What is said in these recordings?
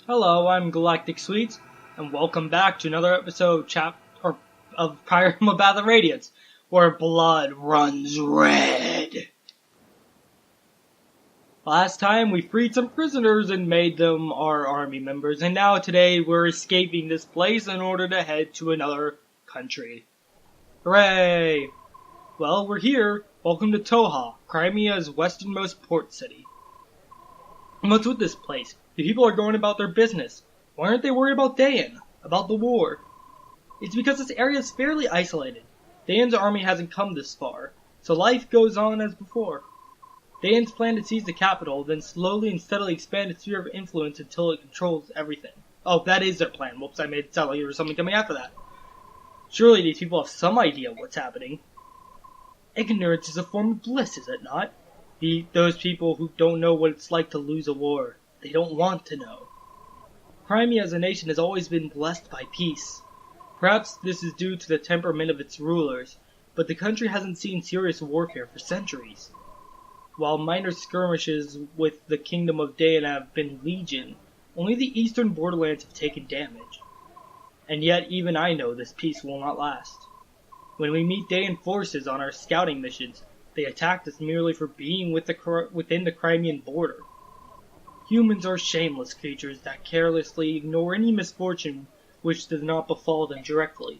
Hello, I'm Galactic Sweets, and welcome back to another episode of Fire Emblem Battle Radiance, where blood runs red. Last time we freed some prisoners and made them our army members, and now today we're escaping this place in order to head to another country. Hooray! Well, we're here. Welcome to Toha, Crimea's westernmost port city. And what's with this place? The people are going about their business. Why aren't they worried about Dayan? About the war? It's because this area is fairly isolated. Dayan's army hasn't come this far, so life goes on as before. Dayan's plan to seize the capital, then slowly and steadily expand its sphere of influence until it controls everything. Oh, that is their plan. Whoops, I made it sound like there was something coming after that. Surely these people have some idea of what's happening. Ignorance is a form of bliss, is it not? Those people who don't know what it's like to lose a war. They don't want to know. Crimea as a nation has always been blessed by peace. Perhaps this is due to the temperament of its rulers, but the country hasn't seen serious warfare for centuries. While minor skirmishes with the Kingdom of Dayan have been legion, only the eastern borderlands have taken damage. And yet even I know this peace will not last. When we meet Dayan forces on our scouting missions, they attacked us merely for being within the Crimean border. Humans are shameless creatures that carelessly ignore any misfortune which does not befall them directly.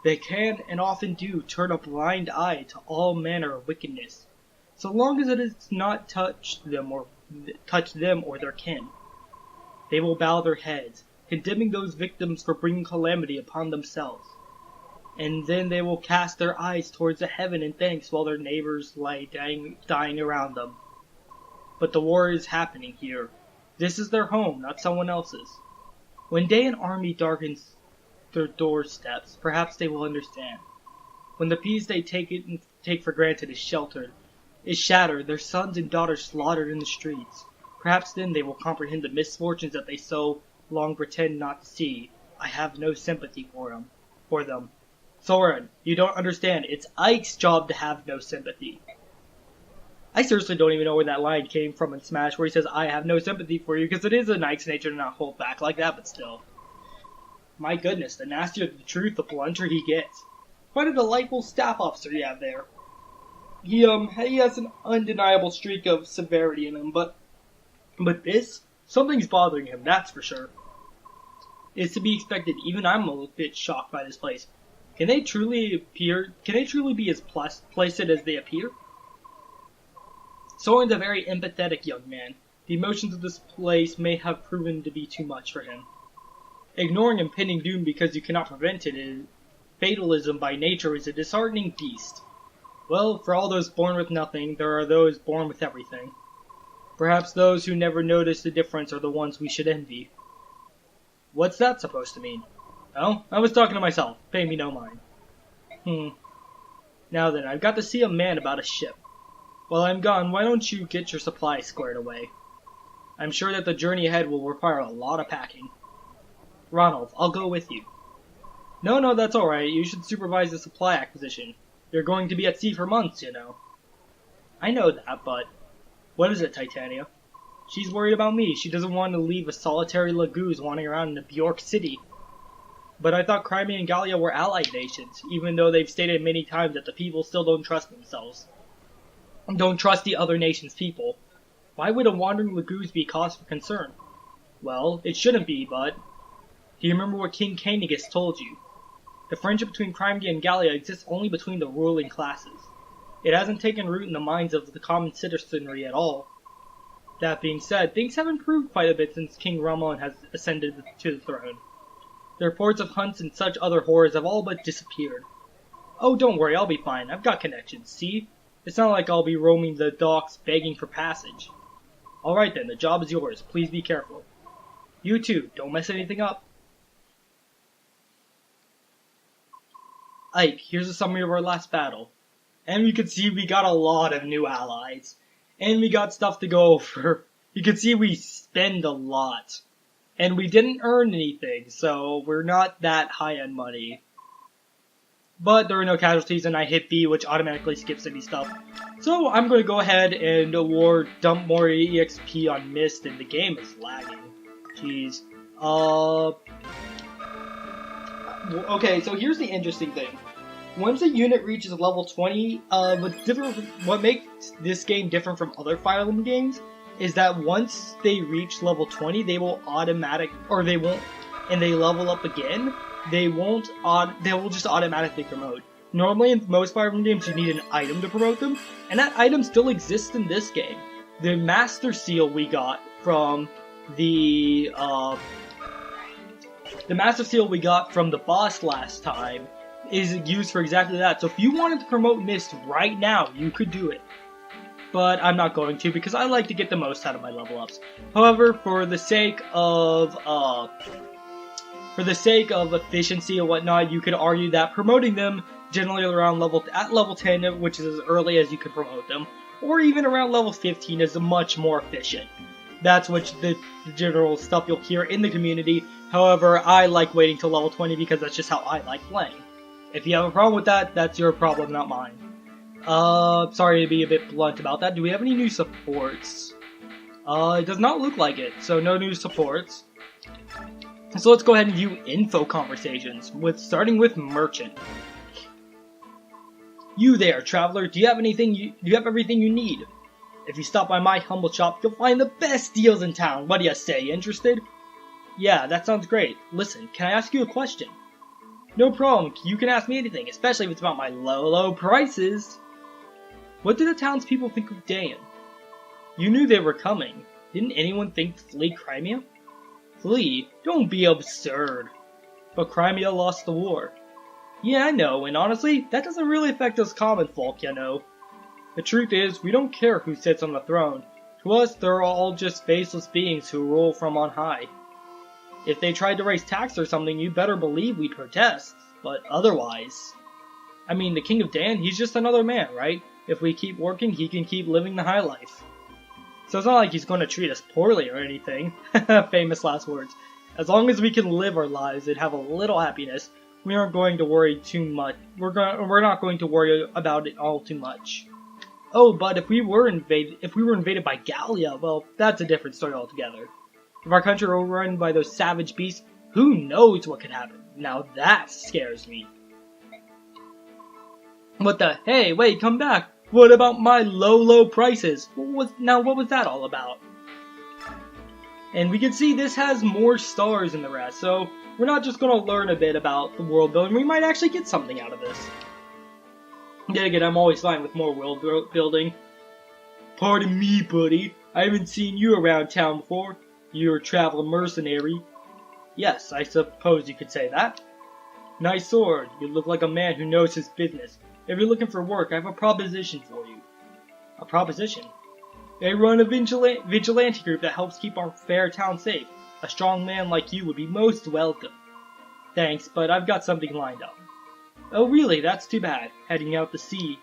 They can, and often do, turn a blind eye to all manner of wickedness, so long as it does not touch them or their kin. They will bow their heads, condemning those victims for bringing calamity upon themselves. And then they will cast their eyes towards the heaven in thanks while their neighbors lie dying around them. But the war is happening here. This is their home, not someone else's. When Dayan army darkens their doorsteps, perhaps they will understand. When the peace they take for granted is shattered, their sons and daughters slaughtered in the streets. Perhaps then they will comprehend the misfortunes that they so long pretend not to see. I have no sympathy for them. Soren, you don't understand. It's Ike's job to have no sympathy. I seriously don't even know where that line came from in Smash where he says, I have no sympathy for you, because it is in Ike's nature to not hold back like that, but still. My goodness, the nastier the truth, the blunter he gets. Quite a delightful staff officer you have there. He has an undeniable streak of severity in him, but this? Something's bothering him, that's for sure. It's to be expected. Even I'm a little bit shocked by this place. Can they truly be as placid as they appear? Soren's a very empathetic young man. The emotions of this place may have proven to be too much for him. Ignoring impending doom because you cannot prevent it, fatalism by nature is a disheartening beast. Well, for all those born with nothing, there are those born with everything. Perhaps those who never notice the difference are the ones we should envy. What's that supposed to mean? Oh, I was talking to myself. Pay me no mind. Now then, I've got to see a man about a ship. While I'm gone, why don't you get your supplies squared away? I'm sure that the journey ahead will require a lot of packing. Ronald, I'll go with you. No, that's alright. You should supervise the supply acquisition. You're going to be at sea for months, you know. I know that, but... What is it, Titania? She's worried about me. She doesn't want to leave a solitary Laguz wandering around in Bjork City. But I thought Crimea and Gallia were allied nations, even though they've stated many times that the people still don't trust themselves. Don't trust the other nation's people. Why would a wandering Laguz be cause for concern? Well, it shouldn't be, but... Do you remember what King Cainigus told you? The friendship between Crimea and Gallia exists only between the ruling classes. It hasn't taken root in the minds of the common citizenry at all. That being said, things have improved quite a bit since King Ramon has ascended to the throne. The reports of hunts and such other horrors have all but disappeared. Oh, don't worry, I'll be fine. I've got connections, see? It's not like I'll be roaming the docks begging for passage. Alright then, the job is yours. Please be careful. You too, don't mess anything up. Ike, here's a summary of our last battle. And you can see we got a lot of new allies. And we got stuff to go over. You can see we spend a lot. And we didn't earn anything, so we're not that high on money. But there are no casualties, and I hit B, which automatically skips any stuff. So I'm going to go ahead and dump more EXP on Mist, and the game is lagging. Jeez. Okay, so here's the interesting thing. Once a unit reaches level 20, what makes this game different from other Fire Emblem games is that once they reach level 20, they will and they level up again, they will just automatically promote. Normally in most Fire Emblem games you need an item to promote them, and that item still exists in this game. The Master Seal we got from the Master Seal we got from the boss last time is used for exactly that. So if you wanted to promote Mist right now, you could do it. But I'm not going to because I like to get the most out of my level ups. However, for the sake of efficiency and whatnot, you could argue that promoting them generally around level 10, which is as early as you could promote them, or even around level 15 is much more efficient. That's the general stuff you'll hear in the community. However, I like waiting till level 20 because that's just how I like playing. If you have a problem with that, that's your problem, not mine. Sorry to be a bit blunt about that. Do we have any new supports? It does not look like it, so no new supports. So let's go ahead and view info conversations, starting with Merchant. You there, traveler, do you have everything you need? If you stop by my humble shop, you'll find the best deals in town. What do you say, interested? Yeah, that sounds great. Listen, can I ask you a question? No problem, you can ask me anything, especially if it's about my low prices. What do the townspeople think of Dan? You knew they were coming. Didn't anyone think to flee Crimea? Flee? Don't be absurd. But Crimea lost the war. Yeah, I know, and honestly, that doesn't really affect us common folk, you know. The truth is, we don't care who sits on the throne. To us, they're all just faceless beings who rule from on high. If they tried to raise tax or something, you better believe we'd protest. But otherwise... I mean, the King of Dan, he's just another man, right? If we keep working, he can keep living the high life. So it's not like he's going to treat us poorly or anything. Famous last words. As long as we can live our lives and have a little happiness, we aren't going to worry too much. We're not going to worry about it all too much. Oh, but if we were invaded by Gallia, well, that's a different story altogether. If our country were overrun by those savage beasts, who knows what could happen? Now that scares me. What the? Hey, wait, come back. What about my low prices? What was that all about? And we can see this has more stars than the rest, so we're not just going to learn a bit about the world building, we might actually get something out of this. Then again, I'm always fine with more world building. Pardon me, buddy. I haven't seen you around town before. You're a traveler mercenary. Yes, I suppose you could say that. Nice sword. You look like a man who knows his business. If you're looking for work, I have a proposition for you. A proposition? I run a vigilante group that helps keep our fair town safe. A strong man like you would be most welcome. Thanks, but I've got something lined up. Oh really? That's too bad. Heading out to sea.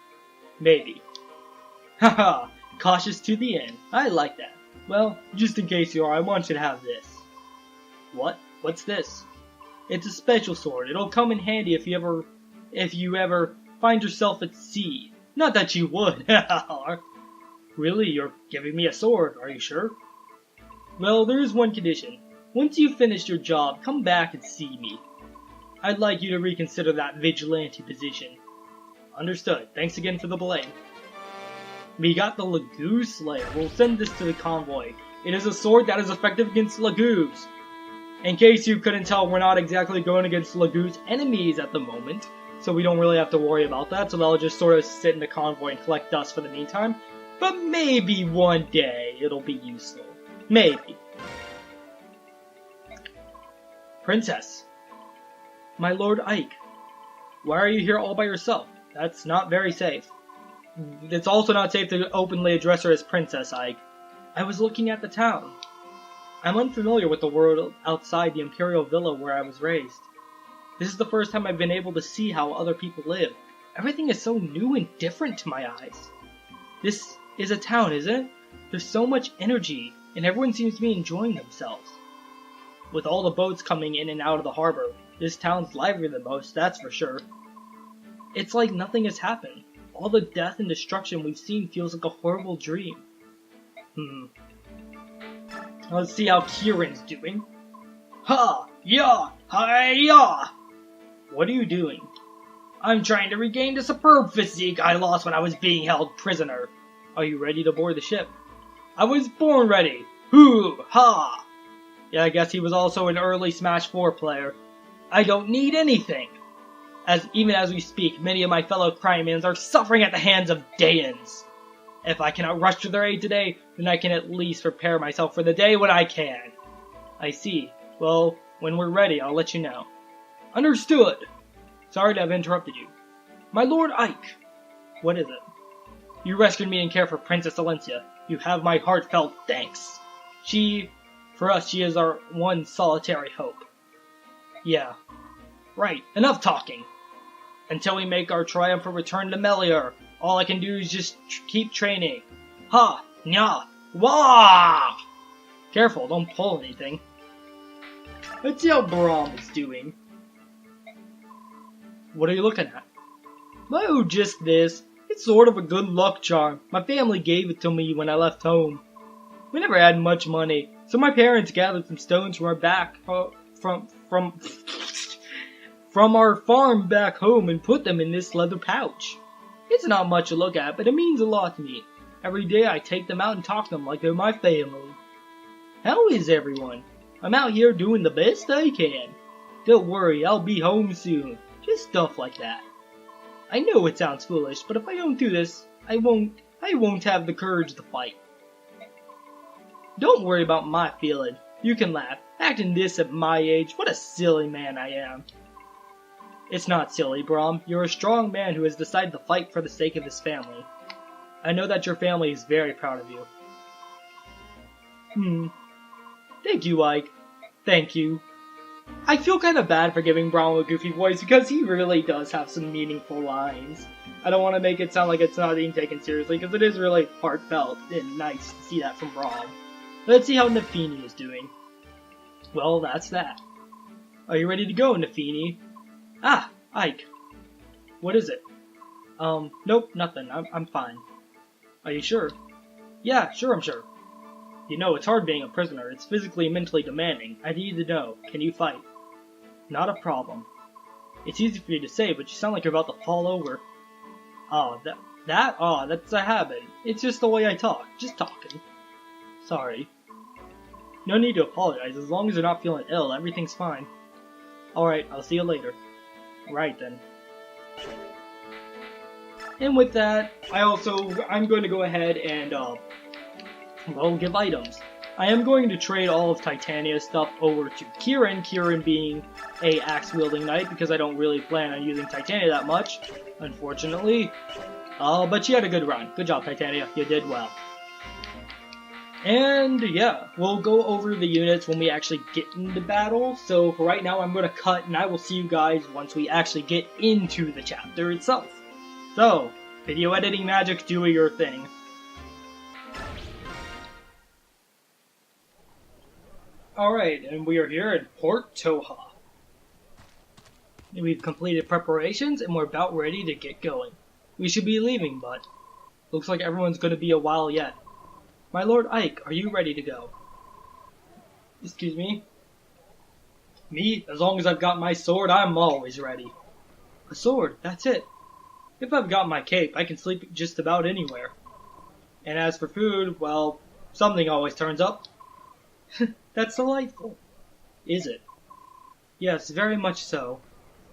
Maybe. Haha, cautious to the end. I like that. Well, just in case you are, I want you to have this. What? What's this? It's a special sword. It'll come in handy if you ever find yourself at sea. Not that you would. Really? You're giving me a sword, are you sure? Well, there is one condition. Once you've finished your job, come back and see me. I'd like you to reconsider that vigilante position. Understood. Thanks again for the blame. We got the Lagoo Slayer. We'll send this to the convoy. It is a sword that is effective against Lagoos. In case you couldn't tell, we're not exactly going against Lagoo's enemies at the moment, so we don't really have to worry about that, so they'll just sort of sit in the convoy and collect dust for the meantime. But maybe one day it'll be useful. Maybe. Princess. My Lord Ike. Why are you here all by yourself? That's not very safe. It's also not safe to openly address her as Princess Ike. I was looking at the town. I'm unfamiliar with the world outside the Imperial Villa where I was raised. This is the first time I've been able to see how other people live. Everything is so new and different to my eyes. This is a town, isn't it? There's so much energy, and everyone seems to be enjoying themselves. With all the boats coming in and out of the harbor, this town's livelier than most, that's for sure. It's like nothing has happened. All the death and destruction we've seen feels like a horrible dream. Let's see how Kieran's doing. Ha! Ya! Hi-ya! What are you doing? I'm trying to regain the superb physique I lost when I was being held prisoner. Are you ready to board the ship? I was born ready. Hoo! Ha! Yeah, I guess he was also an early Smash 4 player. I don't need anything. Even as we speak, many of my fellow Crimeans are suffering at the hands of Daeans. If I cannot rush to their aid today, then I can at least prepare myself for the day when I can. I see. Well, when we're ready, I'll let you know. Understood. Sorry to have interrupted you. My Lord Ike. What is it? You rescued me and cared for Princess Alencia. You have my heartfelt thanks. For us, she is our one solitary hope. Yeah. Right, enough talking. Until we make our triumphant return to Melior, all I can do is just keep training. Ha! Nya! Wah! Careful, don't pull anything. Let's see how Brom is doing. What are you looking at? Oh, just this. It's sort of a good luck charm. My family gave it to me when I left home. We never had much money, so my parents gathered some stones from from our farm back home and put them in this leather pouch. It's not much to look at, but it means a lot to me. Every day I take them out and talk to them like they're my family. How is everyone? I'm out here doing the best I can. Don't worry, I'll be home soon. Just stuff like that. I know it sounds foolish, but if I don't do this, I won't have the courage to fight. Don't worry about my feeling. You can laugh. Acting this at my age, what a silly man I am. It's not silly, Brom. You're a strong man who has decided to fight for the sake of his family. I know that your family is very proud of you. Thank you, Ike. Thank you. I feel kind of bad for giving Brom a goofy voice because he really does have some meaningful lines. I don't want to make it sound like it's not being taken seriously because it is really heartfelt and nice to see that from Brom. Let's see how Nephenee is doing. Well, that's that. Are you ready to go, Nephenee? Ah, Ike. What is it? Nope, nothing. I'm fine. Are you sure? Yeah, sure I'm sure. You know, it's hard being a prisoner. It's physically and mentally demanding. I need to know. Can you fight? Not a problem. It's easy for you to say, but you sound like you're about to fall over. Oh, that's a habit. It's just the way I talk. Just talking. Sorry. No need to apologize. As long as you're not feeling ill, everything's fine. Alright, I'll see you later. Right then. And with that, I'm going to go ahead and, give items. I am going to trade all of Titania's stuff over to Kieran, Kieran being a axe-wielding knight, because I don't really plan on using Titania that much, unfortunately. But she had a good run. Good job, Titania. You did well. And yeah, we'll go over the units when we actually get into battle. So for right now, I'm going to cut, and I will see you guys once we actually get into the chapter itself. So, video editing magic, do your thing. Alright, and we are here at Port Toha. We've completed preparations, and we're about ready to get going. We should be leaving, but looks like everyone's going to be a while yet. My Lord Ike, are you ready to go? Excuse me? Me? As long as I've got my sword, I'm always ready. A sword, that's it. If I've got my cape, I can sleep just about anywhere. And as for food, well, something always turns up. That's delightful. Is it? Yes, very much so.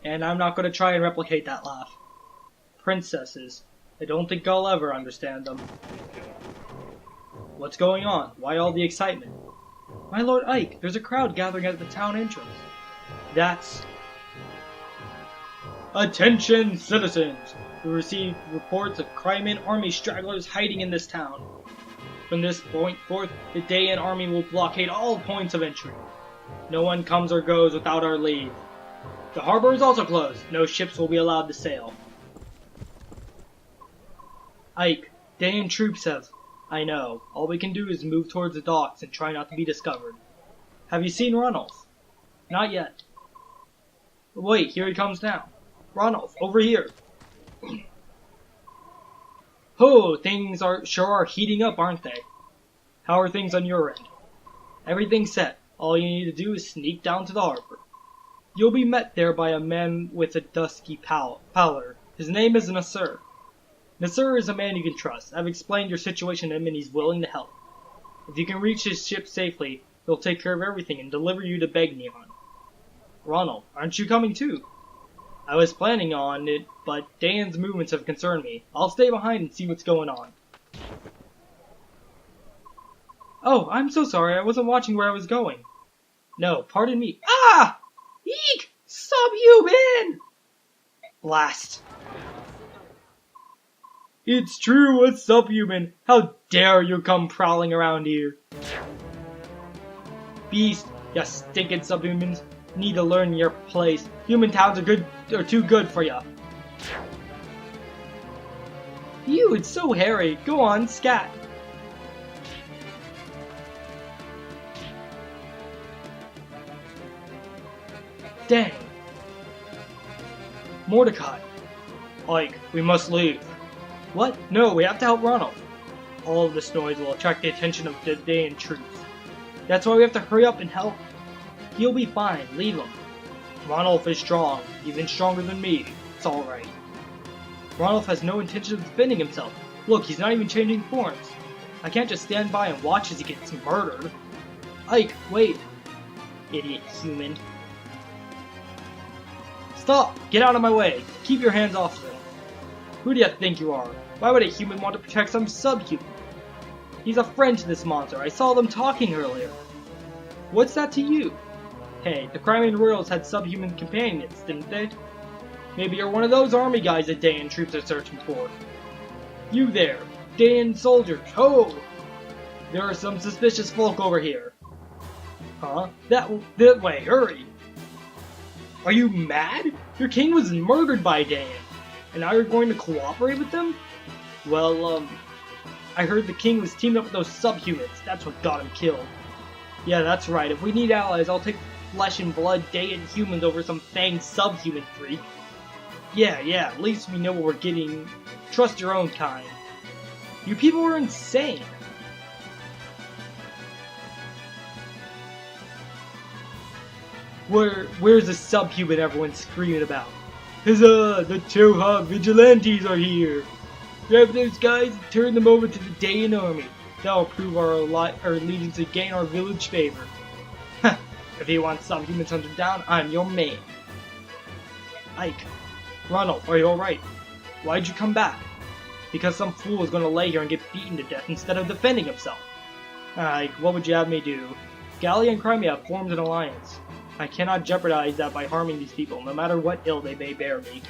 And I'm not going to try and replicate that laugh. Princesses. I don't think I'll ever understand them. What's going on? Why all the excitement? My Lord Ike, there's a crowd gathering at the town entrance. That's... Attention, citizens! We received reports of Crimean army stragglers hiding in this town. From this point forth, the Daean army will blockade all points of entry. No one comes or goes without our leave. The harbor is also closed. No ships will be allowed to sail. Ike, Daean troops have... I know. All we can do is move towards the docks and try not to be discovered. Have you seen Ranulf? Not yet. Wait, here he comes now. Ranulf, over here. Oh, things sure are heating up, aren't they? How are things on your end? Everything's set. All you need to do is sneak down to the harbor. You'll be met there by a man with a dusky pallor. His name is Nasir. Nasir is a man you can trust. I've explained your situation to him and he's willing to help. If you can reach his ship safely, he'll take care of everything and deliver you to Begnion. Ronald, aren't you coming too? I was planning on it, but Dan's movements have concerned me. I'll stay behind and see what's going on. Oh, I'm so sorry. I wasn't watching where I was going. No, pardon me. Ah! Eek! Subhuman! Blast. It's true, a subhuman. How dare you come prowling around here? Beast, you stinking subhumans. Need to learn your place. Human towns are too good for ya. Ew, it's so hairy. Go on, scat. Dang. Mordecai. Ike, we must leave. What? No, we have to help Ronald. All of this noise will attract the attention of the Dayan troops. That's why we have to hurry up and help. He'll be fine, leave him. Ronald is strong, even stronger than me. It's alright. Ronald has no intention of defending himself. Look, he's not even changing forms. I can't just stand by and watch as he gets murdered. Ike, wait. Idiot human. Stop! Get out of my way! Keep your hands off of him. Who do you think you are? Why would a human want to protect some subhuman? He's a friend to this monster. I saw them talking earlier. What's that to you? Hey, the Crimean royals had subhuman companions, didn't they? Maybe you're one of those army guys that Dayan troops are searching for. You there, Dayan soldiers, ho! There are some suspicious folk over here. Huh? That way, hurry! Are you mad? Your king was murdered by Dayan, and now you're going to cooperate with them? Well, I heard the king was teamed up with those subhumans. That's what got him killed. Yeah, that's right. If we need allies, I'll take flesh and blood Dayan humans over some fanged subhuman freak. Yeah, at least we know what we're getting. Trust your own kind. You people are insane. Where's the subhuman everyone's screaming about? Huzzah! The Zihark vigilantes are here! Grab those guys and turn them over to the Dayan army. That'll prove our allegiance and gain our village favor. If you want subhumans hunted down, I'm your man. Ike. Ronald, are you alright? Why'd you come back? Because some fool is gonna lay here and get beaten to death instead of defending himself. Ike, what would you have me do? Gallia and Crimea have formed an alliance. I cannot jeopardize that by harming these people, no matter what ill they may bear me.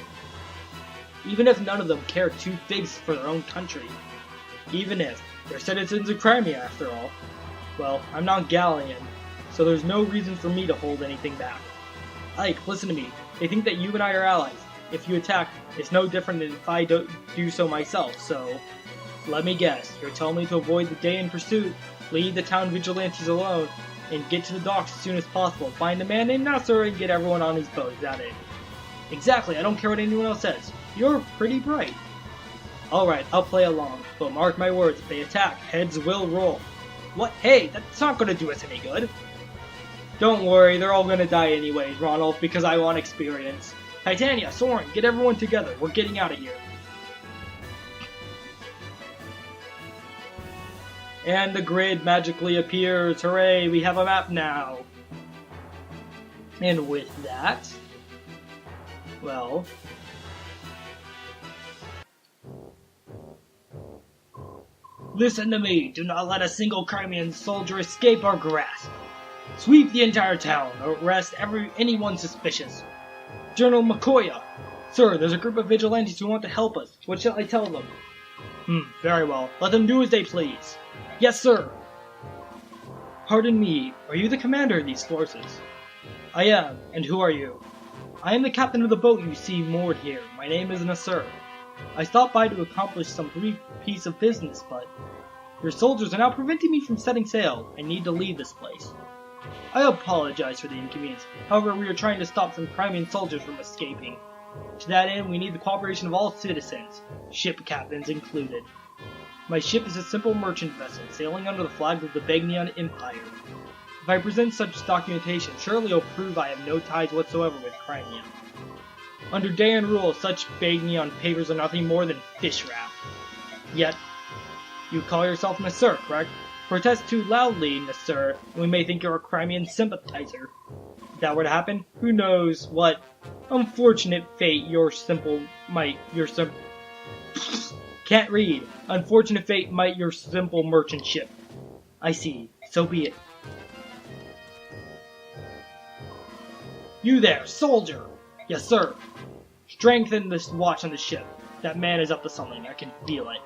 Even if none of them care two figs for their own country. Even if they're citizens of Crimea, after all. Well, I'm not Gallian, so there's no reason for me to hold anything back. Ike, listen to me. They think that you and I are allies. If you attack, it's no different than if I do so myself, so... Let me guess, you're telling me to avoid the Dayan pursuit, leave the town vigilantes alone, and get to the docks as soon as possible, find a man named Nasser and get everyone on his boat, is that it? Exactly, I don't care what anyone else says. You're pretty bright. Alright, I'll play along, but mark my words, if they attack, heads will roll. What? Hey, that's not gonna do us any good. Don't worry, they're all gonna die anyways, Ronald, because I want experience. Titania, Soren, get everyone together, we're getting out of here. And the grid magically appears. Hooray, we have a map now. And with that, well, listen to me. Do not let a single Crimean soldier escape our grasp. Sweep the entire town. Arrest anyone suspicious. General Makoya. Sir, there's a group of vigilantes who want to help us. What shall I tell them? Very well. Let them do as they please. Yes, sir! Pardon me, are you the commander of these forces? I am, and who are you? I am the captain of the boat you see moored here. My name is Nasser. I stopped by to accomplish some brief piece of business, but your soldiers are now preventing me from setting sail. I need to leave this place. I apologize for the inconvenience. However, we are trying to stop some Crimean soldiers from escaping. To that end, we need the cooperation of all citizens, ship captains included. My ship is a simple merchant vessel, sailing under the flag of the Begnion Empire. If I present such documentation, surely it'll prove I have no ties whatsoever with Crimea. Under Dayan rule, such begging on papers are nothing more than fish wrap. Yet, you call yourself Nasir, correct? Protest too loudly, Nasir, and we may think you're a Crimean sympathizer. If that were to happen, who knows what unfortunate fate can't read. Unfortunate fate might your simple merchant ship. I see. So be it. You there, soldier! Yes, sir. Strengthen this watch on the ship. That man is up to something. I can feel it.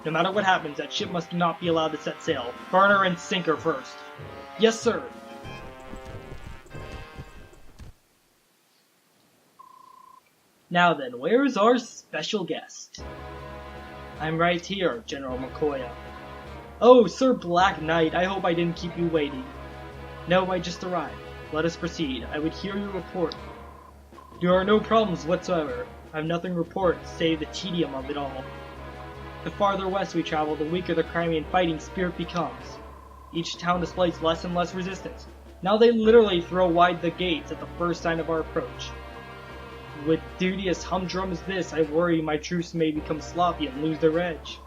No matter what happens, that ship must not be allowed to set sail. Burn her and sink her first. Yes, sir. Now then, where is our special guest? I'm right here, General McCoya. Oh, Sir Black Knight, I hope I didn't keep you waiting. No, I just arrived. Let us proceed. I would hear your report. There are no problems whatsoever. I have nothing to report save the tedium of it all. The farther west we travel, the weaker the Crimean fighting spirit becomes. Each town displays less and less resistance. Now they literally throw wide the gates at the first sign of our approach. With duty as humdrum as this, I worry my troops may become sloppy and lose their edge.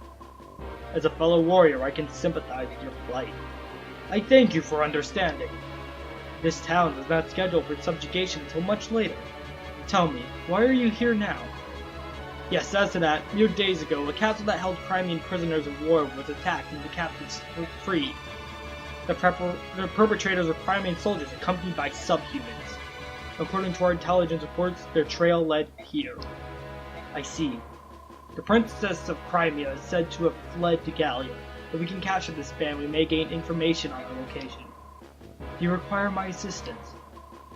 As a fellow warrior, I can sympathize with your plight. I thank you for understanding. This town was not scheduled for subjugation until much later. Tell me, why are you here now? Yes, as to that, mere days ago, a castle that held Crimean prisoners of war was attacked and the captives freed. The perpetrators were Crimean soldiers accompanied by subhumans. According to our intelligence reports, their trail led here. I see. The Princess of Crimea is said to have fled to Gallia. If we can capture this band, we may gain information on their location. Do you require my assistance?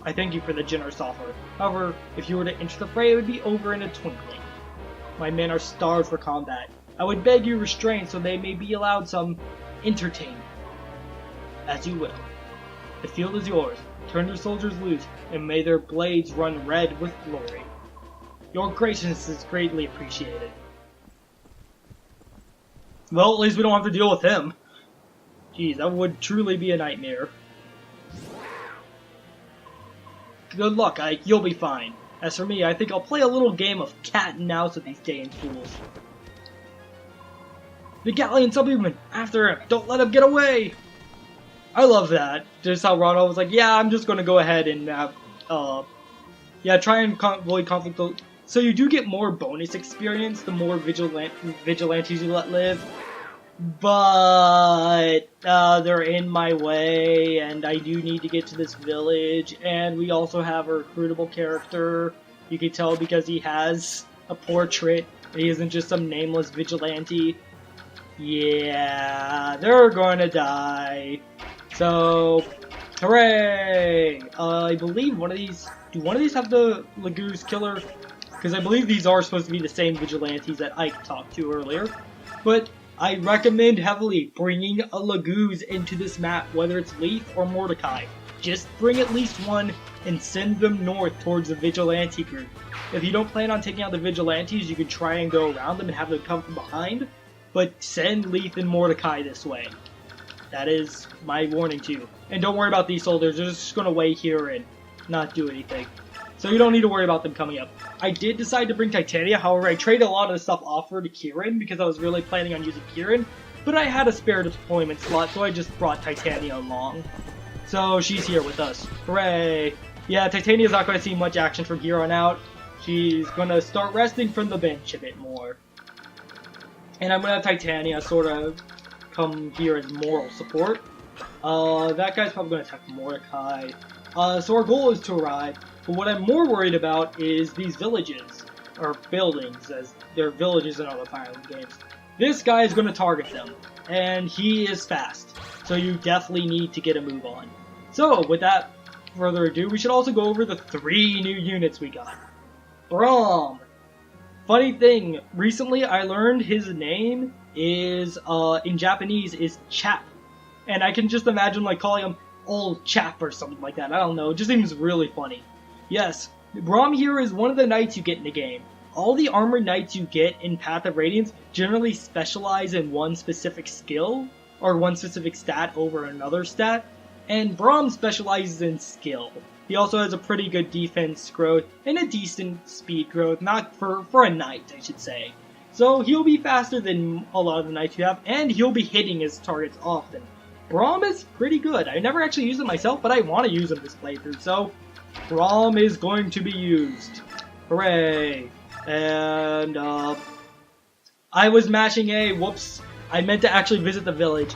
I thank you for the generous offer. However, if you were to enter the fray, it would be over in a twinkling. My men are starved for combat. I would beg you restrain so they may be allowed some entertainment. As you will. The field is yours. Turn your soldiers loose, and may their blades run red with glory. Your graciousness is greatly appreciated. Well, at least we don't have to deal with him. Jeez, that would truly be a nightmare. Good luck, Ike. You'll be fine. As for me, I think I'll play a little game of cat and mouse with these Dayan fools. The Gallian subhuman! After him! Don't let him get away! I love that. Just how Ronald was like, yeah, I'm just gonna go ahead and try and avoid conflict. So you do get more bonus experience the more vigilantes you let live. But they're in my way, and I do need to get to this village, and we also have a recruitable character. You can tell because he has a portrait. He isn't just some nameless vigilante. Yeah, they're gonna die. So, hooray! I believe one of these... Do one of these have the Lagoose Killer? Because I believe these are supposed to be the same vigilantes that Ike talked to earlier. But I recommend heavily bringing a Lagoose into this map, whether it's Leith or Mordecai. Just bring at least one and send them north towards the Vigilante group. If you don't plan on taking out the Vigilantes, you can try and go around them and have them come from behind. But send Leith and Mordecai this way. That is my warning to you. And don't worry about these soldiers, they're just going to wait here and not do anything. So you don't need to worry about them coming up. I did decide to bring Titania, however I traded a lot of the stuff off her to Kieran because I was really planning on using Kieran. But I had a spare deployment slot, so I just brought Titania along. So she's here with us. Hooray! Yeah, Titania's not going to see much action from here on out. She's going to start resting from the bench a bit more. And I'm going to have Titania sort of come here as moral support. That guy's probably going to attack Mordecai. So our goal is to arrive. But what I'm more worried about is these villages, or buildings, as they're villages in other Fire Emblem games. This guy is going to target them, and he is fast, so you definitely need to get a move on. So, without further ado, we should also go over the 3 new units we got. Brom! Funny thing, recently I learned his name is, in Japanese, is Chap. And I can just imagine, like, calling him Old Chap or something like that. I don't know, it just seems really funny. Yes, Brom here is one of the knights you get in the game. All the armored knights you get in Path of Radiance generally specialize in one specific skill, or one specific stat over another stat. And Brom specializes in skill. He also has a pretty good defense growth and a decent speed growth, not for a knight, I should say. So he'll be faster than a lot of the knights you have, and he'll be hitting his targets often. Brom is pretty good. I never actually used it myself, but I want to use him this playthrough, so Brom is going to be used. Hooray! And, I was mashing A, whoops. I meant to actually visit the village.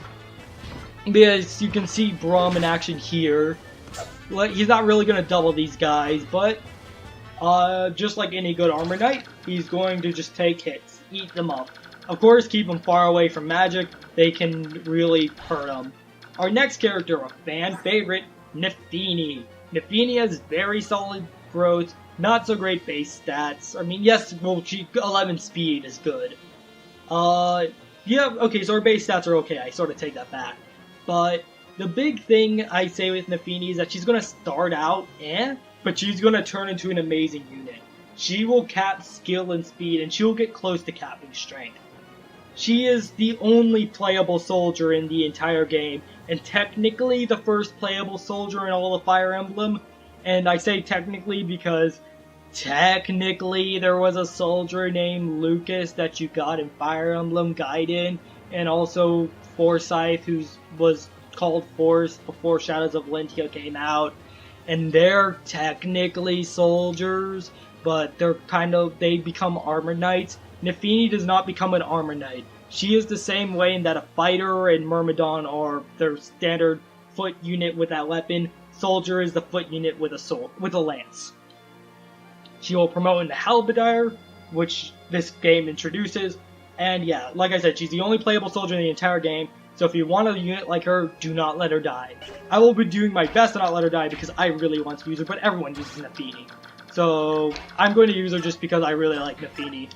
Because you can see Brom in action here. He's not really going to double these guys, but just like any good armor knight, he's going to just take hits, eat them up. Of course, keep them far away from magic. They can really hurt them. Our next character, a fan favorite, Nephenee. Nephenee has very solid growth, not so great base stats. I mean, yes, well, 11 speed is good. Yeah, okay, so her base stats are okay. I sort of take that back. But the big thing I say with Nephenee is that she's going to start out, but she's going to turn into an amazing unit. She will cap skill and speed, and she'll get close to capping strength. She is the only playable soldier in the entire game, and technically the first playable soldier in all of Fire Emblem. And I say technically because technically there was a soldier named Lucas that you got in Fire Emblem Gaiden, and also Forsyth, who was called Force before Shadows of Valentia came out. And they're technically soldiers, but they become armor knights. Nephenee does not become an armor knight. She is the same way in that a fighter and Myrmidon are their standard foot unit with that weapon. Soldier is the foot unit with a lance. She will promote into Halberdier, which this game introduces. And yeah, like I said, she's the only playable soldier in the entire game. So if you want a unit like her, do not let her die. I will be doing my best to not let her die because I really want to use her, but everyone uses Nephenee. So I'm going to use her just because I really like Nephenee.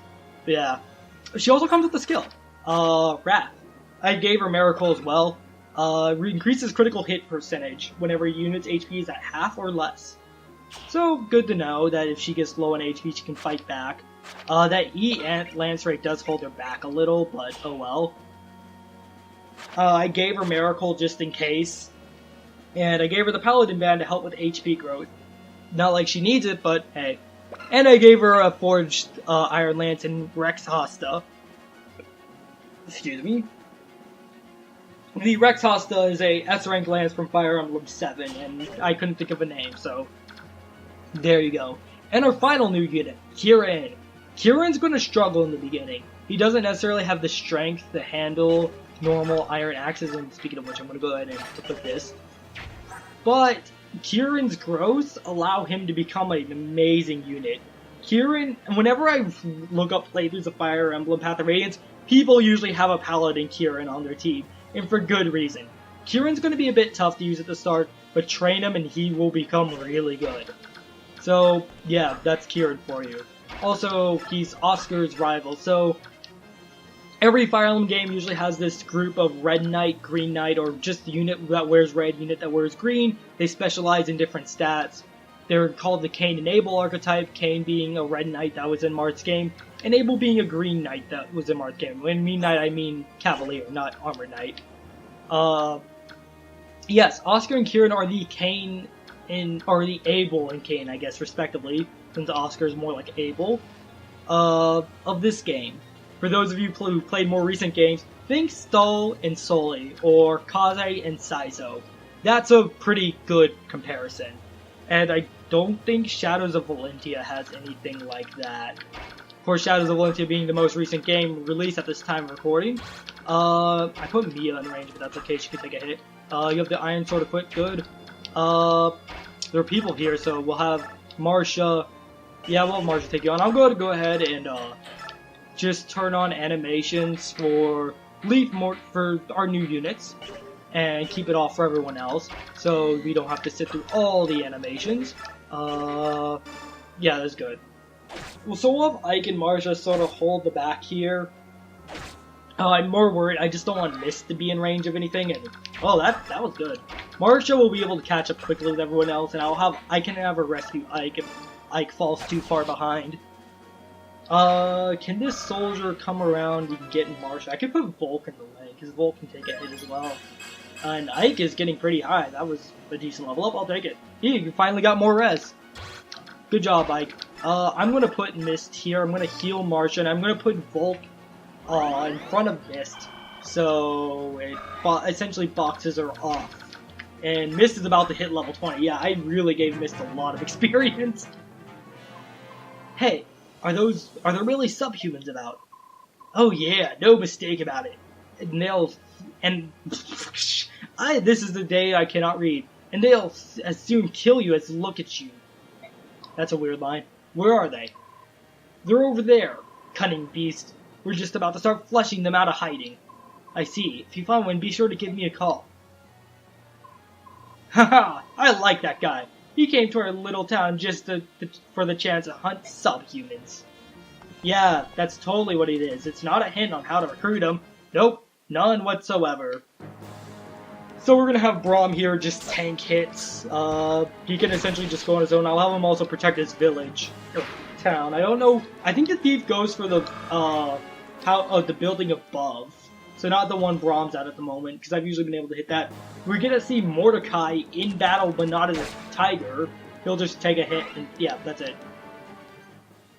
But yeah. She also comes with a skill. Wrath. I gave her Miracle as well. Increases critical hit percentage whenever a unit's HP is at half or less. So good to know that if she gets low on HP, she can fight back. That E lance rate does hold her back a little, but oh well. I gave her Miracle just in case. And I gave her the Paladin Band to help with HP growth. Not like she needs it, but hey. And I gave her a Forged Iron Lance and Rex Hosta. Excuse me. The Rex Hosta is a S-rank lance from Fire Emblem 7, and I couldn't think of a name, so there you go. And our final new unit, Kieran. Kieran's going to struggle in the beginning. He doesn't necessarily have the strength to handle normal iron axes, and speaking of which, I'm going to go ahead and put this. But Kieran's growth allow him to become an amazing unit. Kieran, whenever I look up playthroughs of Fire Emblem Path of Radiance, people usually have a Paladin Kieran on their team, and for good reason. Kieran's going to be a bit tough to use at the start, but train him and he will become really good. So, yeah, that's Kieran for you. Also, he's Oscar's rival, so every Fire Emblem game usually has this group of Red Knight, Green Knight, or just the unit that wears red, unit that wears green. They specialize in different stats. They're called the Cain and Abel archetype, Cain being a Red Knight that was in Marth's game, and Abel being a Green Knight that was in Marth's game. When I mean Knight, I mean Cavalier, not Armor Knight. Yes, Oscar and Kieran are the Cain or the Abel and Cain, I guess, respectively, since Oscar is more like Abel, of this game. For those of you who played more recent games, think Stull and Sully, or Kaze and Saizo. That's a pretty good comparison. And I don't think Shadows of Valentia has anything like that. Of course, Shadows of Valentia being the most recent game released at this time of recording. I put Mia in range, but that's okay, she can take a hit. You have the Iron Sword equipped, good. There are people here, so we'll have Marcia. Yeah, we'll have Marcia take you on. I'm going to go ahead and just turn on animations for for our new units, and keep it off for everyone else, so we don't have to sit through all the animations. Yeah, that's good. Well, so we'll have Ike and Marcia sort of hold the back here. I'm more worried, I just don't want Mist to be in range of anything, and oh, that was good. Marcia will be able to catch up quickly with everyone else, and I can have her rescue Ike if Ike falls too far behind. Can this soldier come around and get Marcia? I could put Volk in the way, because Volk can take a hit as well. And Ike is getting pretty high. That was a decent level up. I'll take it. You finally got more res. Good job, Ike. I'm going to put Mist here. I'm going to heal Martian. I'm going to put Volk in front of Mist. So it essentially boxes her off. And Mist is about to hit level 20. Yeah, I really gave Mist a lot of experience. Hey, are there really subhumans about? Oh yeah, no mistake about it. This is the day I cannot read. And they'll as soon kill you as look at you. That's a weird line. Where are they? They're over there, cunning beast. We're just about to start flushing them out of hiding. I see. If you find one, be sure to give me a call. Haha, I like that guy. He came to our little town just for the chance to hunt subhumans. Yeah, that's totally what it is. It's not a hint on how to recruit them. Nope, none whatsoever. So we're gonna have Brom here just tank hits. He can essentially just go on his own. I'll have him also protect his village or town. I don't know. I think the thief goes for the the building above. So not the one Brom's at the moment, because I've usually been able to hit that. We're gonna see Mordecai in battle, but not as a tiger. He'll just take a hit, and yeah, that's it.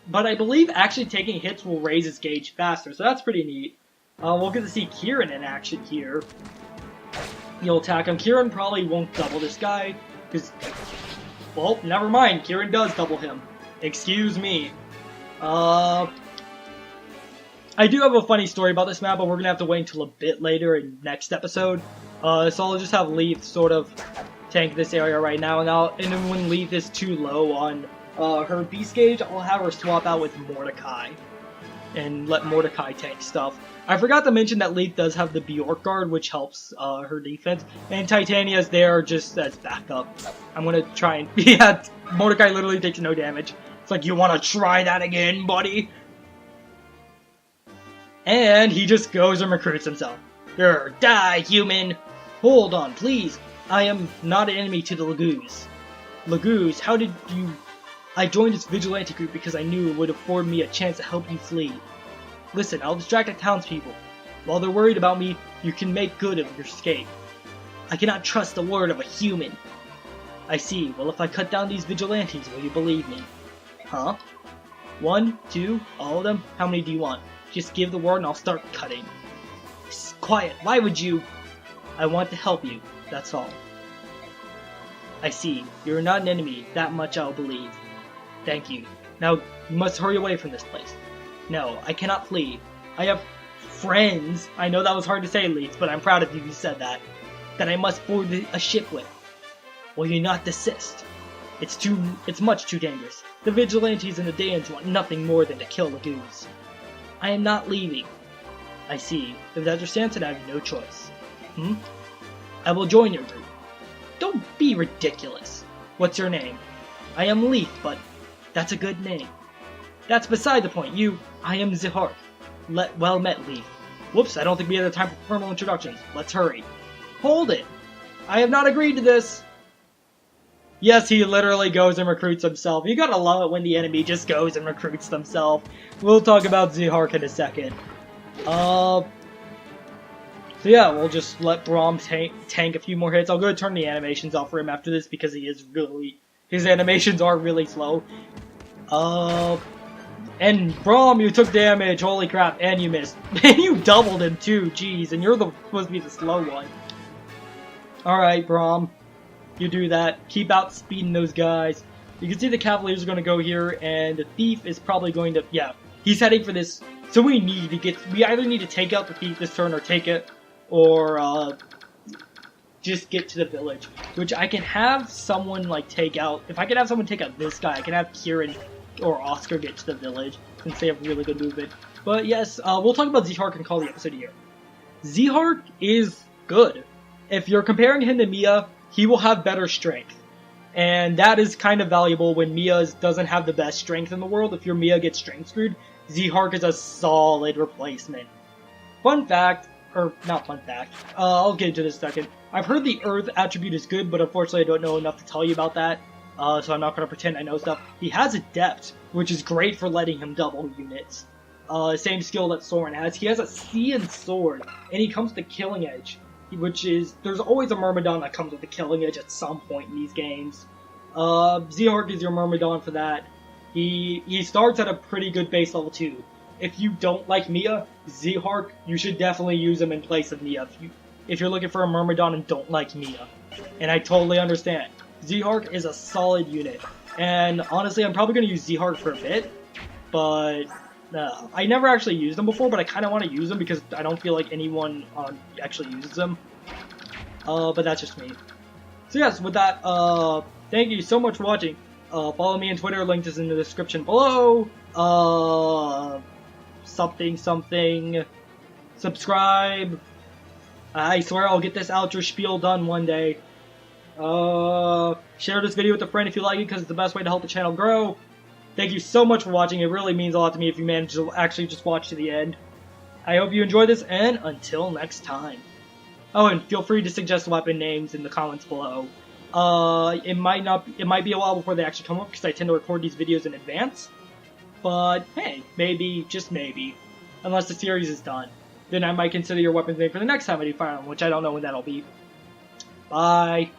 But I believe actually taking hits will raise his gauge faster, so that's pretty neat. We'll get to see Kieran in action here. He'll attack him. Kieran probably won't double this guy, because, well, never mind. Kieran does double him. Excuse me. I do have a funny story about this map, but we're going to have to wait until a bit later in next episode. So I'll just have Leaf sort of tank this area right now, and then when Leaf is too low on her beast gauge, I'll have her swap out with Mordecai and let Mordecai tank stuff. I forgot to mention that Leaf does have the Bjork guard, which helps her defense, and Titania's there just as backup. I'm going to try and... yeah, Mordecai literally takes no damage. It's like, you want to try that again, buddy? And he just goes and recruits himself. Grr, die, human! Hold on, please. I am not an enemy to the Lagoos. Lagoos, how did you... I joined this vigilante group because I knew it would afford me a chance to help you flee. Listen, I'll distract the townspeople. While they're worried about me, you can make good of your escape. I cannot trust the word of a human. I see. Well, if I cut down these vigilantes, will you believe me? Huh? 1, 2, all of them? How many do you want? Just give the word and I'll start cutting. Quiet, why would you? I want to help you, that's all. I see. You're not an enemy, that much I'll believe. Thank you. Now, you must hurry away from this place. No, I cannot flee. I have friends. I know that was hard to say, Leaf, but I'm proud of you who said that. That I must board a ship with. Will you not desist? It's much too dangerous. The vigilantes and the Danes want nothing more than to kill Lagoons. I am not leaving. I see. If that's your stance, then I have no choice. I will join your group. Don't be ridiculous. What's your name? I am Leaf, but that's a good name. That's beside the point. I am Zihark. Well met, Leaf. Whoops, I don't think we have the time for formal introductions. Let's hurry. Hold it. I have not agreed to this. Yes, he literally goes and recruits himself. You gotta love it when the enemy just goes and recruits themselves. We'll talk about Zihark in a second. So yeah, we'll just let Brom tank a few more hits. I'll go turn the animations off for him after this because his animations are really slow. And Brom, you took damage, holy crap, and you missed. And you doubled him too, jeez, and you're supposed to be the slow one. Alright, Brom. You do that. Keep outspeeding those guys. You can see the Cavaliers are going to go here, and the Thief is probably going to... yeah, he's heading for this. So we either need to take out the Thief this turn, or take it, or just get to the village. Which I can have someone, like, take out... if I can have someone take out this guy, I can have Kieran or Oscar get to the village, since they have really good movement. But yes, we'll talk about Zihark and call the episode here. Zihark is good. If you're comparing him to Mia... he will have better strength. And that is kind of valuable when Mia doesn't have the best strength in the world. If your Mia gets strength screwed, Zihark is a solid replacement. Fun fact, or not fun fact, I'll get into this in a second. I've heard the Earth attribute is good, but unfortunately I don't know enough to tell you about that. So I'm not going to pretend I know stuff. He has Adept, which is great for letting him double units. Same skill that Soren has. He has a Sea and Sword, and he comes to Killing Edge. which is, there's always a Myrmidon that comes with a killing edge at some point in these games. Zihark is your Myrmidon for that. He starts at a pretty good base level too. If you don't like Mia, Zihark, you should definitely use him in place of Mia if you're looking for a Myrmidon and don't like Mia. And I totally understand. Zihark is a solid unit. And honestly, I'm probably going to use Zihark for a bit, but I never actually used them before, but I kind of want to use them because I don't feel like anyone actually uses them. But that's just me. So yes, with that, thank you so much for watching. Follow me on Twitter, link is in the description below. Something. Subscribe. I swear I'll get this outro spiel done one day. Share this video with a friend if you like it, because it's the best way to help the channel grow. Thank you so much for watching. It really means a lot to me if you manage to actually just watch to the end. I hope you enjoyed this, and until next time. Oh, and feel free to suggest weapon names in the comments below. It might be a while before they actually come up, because I tend to record these videos in advance. But, hey, maybe, just maybe, unless the series is done, then I might consider your weapons name for the next time I do Fire Emblem, which I don't know when that'll be. Bye.